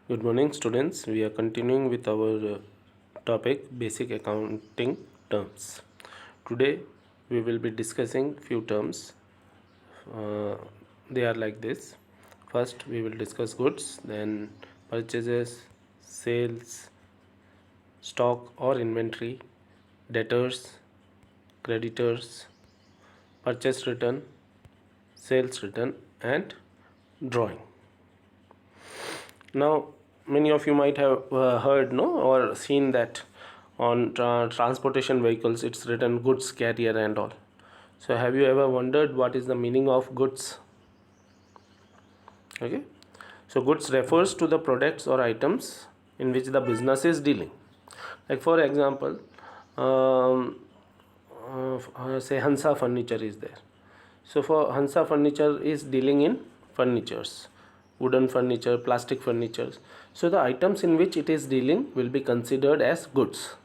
Good morning, students. We are continuing with our topic basic accounting terms. Today we will be discussing few terms. Uh, they are like this. First, we will discuss goods, then purchases, sales, stock or inventory, debtors, creditors, purchase return, sales return, and drawing. Now, many of you might have heard, no, or seen that on transportation vehicles it's written goods carrier and all. So, have you ever wondered what is the meaning of goods? Okay, so goods refers to the products or items in which the business is dealing. Like for example, say Hansa Furniture is there. So for Hansa Furniture is dealing in furnitures, wooden furniture, plastic furnitures. So the items in which it is dealing will be considered as goods.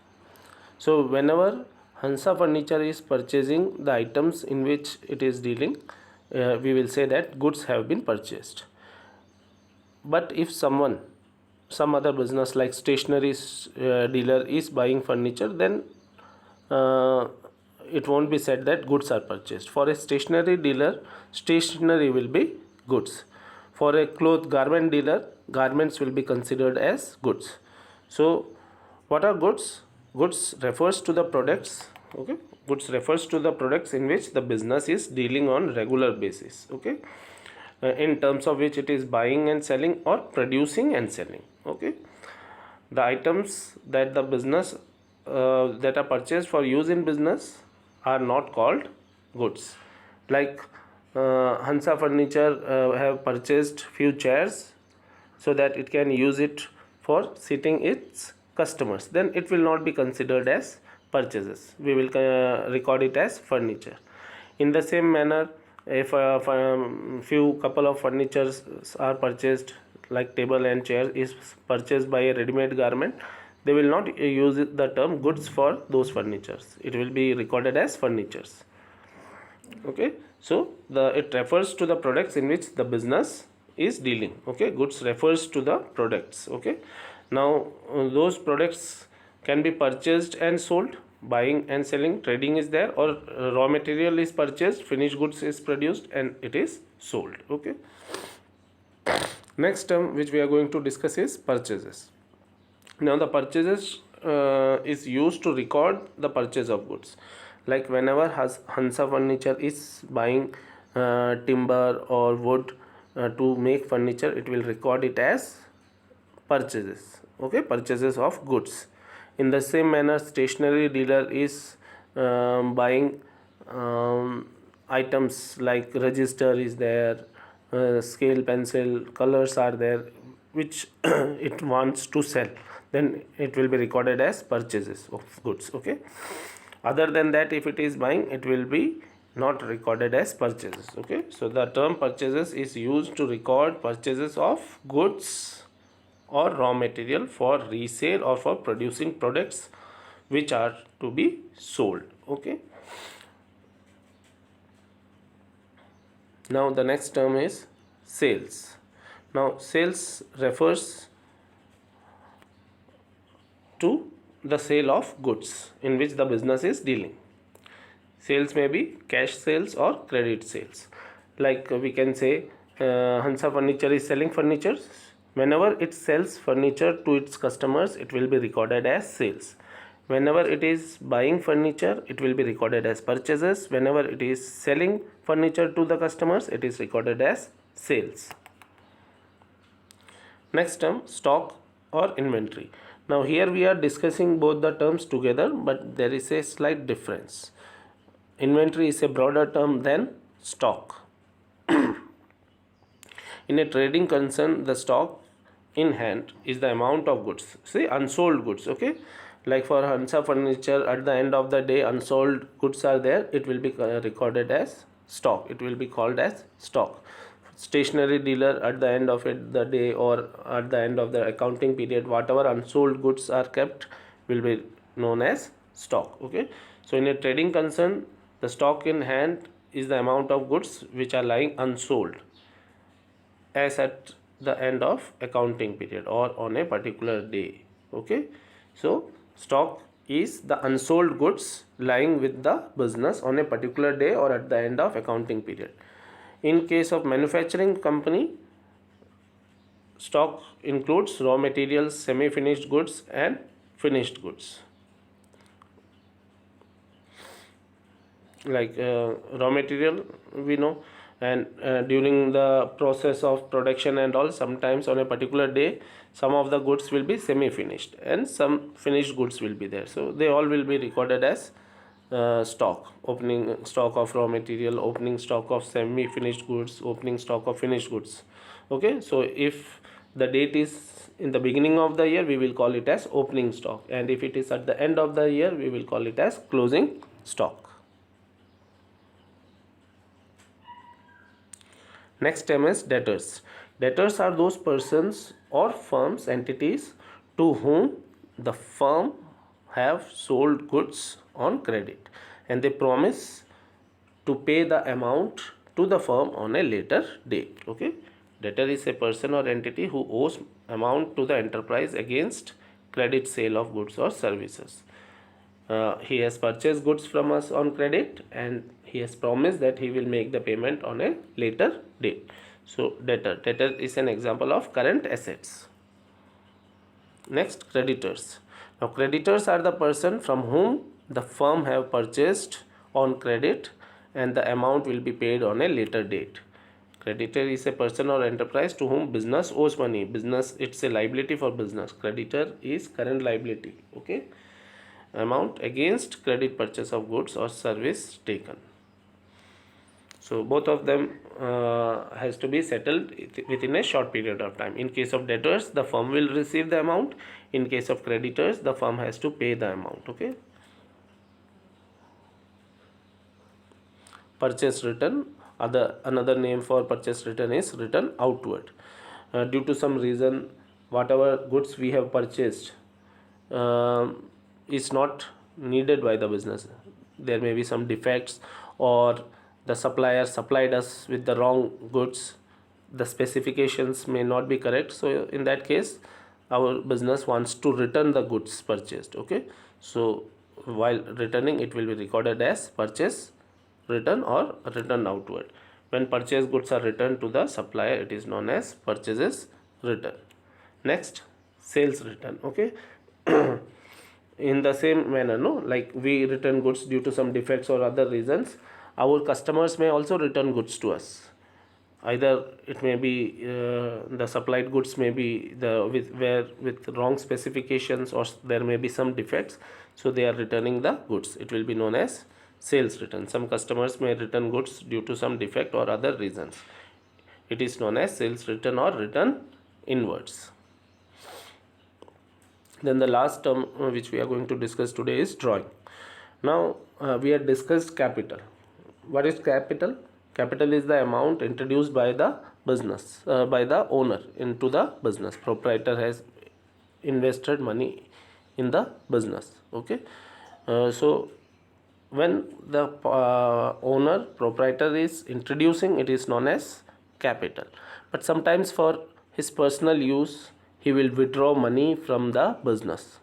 So whenever Hansa Furniture is purchasing the items in which it is dealing, we will say that goods have been purchased. But if some other business like stationery dealer is buying furniture, then uh, it won't be said that goods are purchased. For a stationery dealer, stationery will be goods. For a cloth garment dealer, garments will be considered as goods. So what are goods? Goods refers to the products. Okay, goods refers to the products in which the business is dealing on regular basis. Okay, in terms of which it is buying and selling or producing and selling. Okay, the items that the business that are purchased for use in business are not called goods. Like Hansa Furniture have purchased few chairs so that it can use it for sitting its customers, then it will not be considered as purchases. We will record it as furniture. In the same manner, if few couple of furnitures are purchased, like table and chair is purchased by a ready-made garment, they will not use the term goods for those furnitures. It will be recorded as furnitures. Okay, so it refers to the products in which the business is dealing. Okay, goods refers to the products. Okay, now those products can be purchased and sold, buying and selling, trading is there, or raw material is purchased, finished goods is produced and it is sold. Okay, next term which we are going to discuss is purchases. Now the purchases is used to record the purchase of goods. Like whenever Hansa Furniture is buying timber or wood to make furniture, it will record it as purchases. Okay, purchases of goods. In the same manner, stationery dealer is buying items like register is there, scale, pencil, colors are there, which it wants to sell, then it will be recorded as purchases of goods. Okay, other than that, if it is buying, it will be not recorded as purchases. Okay, so the term purchases is used to record purchases of goods or raw material for resale or for producing products which are to be sold. Okay, now the next term is sales. Now sales refers to the sale of goods in which the business is dealing. Sales may be cash sales or credit sales. Like we can say Hansa Furniture is selling furniture. Whenever it sells furniture to its customers, it will be recorded as sales. Whenever it is buying furniture, it will be recorded as purchases. Whenever it is selling furniture to the customers, it is recorded as sales. Next term, stock or inventory. Now here we are discussing both the terms together, but there is a slight difference. Inventory is a broader term than stock. In a trading concern, the stock in hand is the amount of goods, say unsold goods. Okay, like for Hansa Furniture, at the end of the day unsold goods are there, it will be recorded as stock, it will be called as stock. Stationery dealer, at the end of the day or at the end of the accounting period, whatever unsold goods are kept will be known as stock. Okay, so in a trading concern, the stock in hand is the amount of goods which are lying unsold. As at the end of accounting period or on a particular day. Okay, so stock is the unsold goods lying with the business on a particular day or at the end of accounting period. In case of manufacturing company, stock includes raw materials, semi-finished goods and finished goods. Like raw material we know, and during the process of production and all, sometimes on a particular day some of the goods will be semi finished and some finished goods will be there, so they all will be recorded as stock. Opening stock of raw material, opening stock of semi finished goods, opening stock of finished goods. Okay, so if the date is in the beginning of the year, we will call it as opening stock, and if it is at the end of the year, we will call it as closing stock. Next term is debtors. Debtors are those persons or firms, entities to whom the firm have sold goods on credit and they promise to pay the amount to the firm on a later date. Okay, debtor is a person or entity who owes amount to the enterprise against credit sale of goods or services. He has purchased goods from us on credit and he has promised that he will make the payment on a later date. So debtor is an example of current assets. Next, creditors. Now creditors are the person from whom the firm have purchased on credit and the amount will be paid on a later date. Creditor is a person or enterprise to whom business owes money. Business, it's a liability for business. Creditor is current liability. Okay, amount against credit purchase of goods or service taken. So both of them has to be settled within a short period of time. In case of debtors, the firm will receive the amount. In case of creditors, the firm has to pay the amount. Okay, purchase return. Another name for purchase return is return outward. Due to some reason, whatever goods we have purchased is not needed by the business. There may be some defects, or the supplier supplied us with the wrong goods, the specifications may not be correct, so in that case our business wants to return the goods purchased. Okay, so while returning, it will be recorded as purchase return or return outward. When purchased goods are returned to the supplier, it is known as purchases return. Next, sales return. Okay, in the same manner, no, like we return goods due to some defects or other reasons, our customers may also return goods to us. Either it may be the supplied goods may be with wrong specifications, or there may be some defects, so they are returning the goods. It will be known as sales return. Some customers may return goods due to some defect or other reasons. It is known as sales return or return inwards. Then the last term which we are going to discuss today is drawing. Now we had discussed capital. What is capital? Capital is the amount introduced by the business, by the owner into the business. Proprietor has invested money in the business. Okay, so when the owner, proprietor is introducing, it is known as capital. But sometimes for his personal use, he will withdraw money from the business.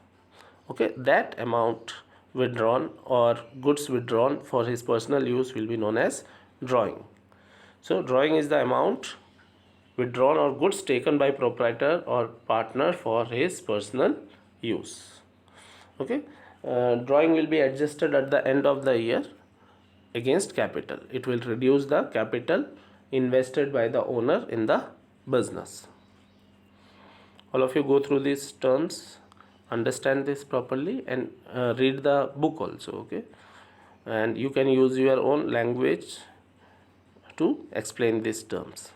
Okay, that amount withdrawn or goods withdrawn for his personal use will be known as drawing. So drawing is the amount withdrawn or goods taken by proprietor or partner for his personal use. Okay, drawing will be adjusted at the end of the year against capital. It will reduce the capital invested by the owner in the business. All of you go through these terms, understand this properly, and read the book also. Okay, and you can use your own language to explain these terms.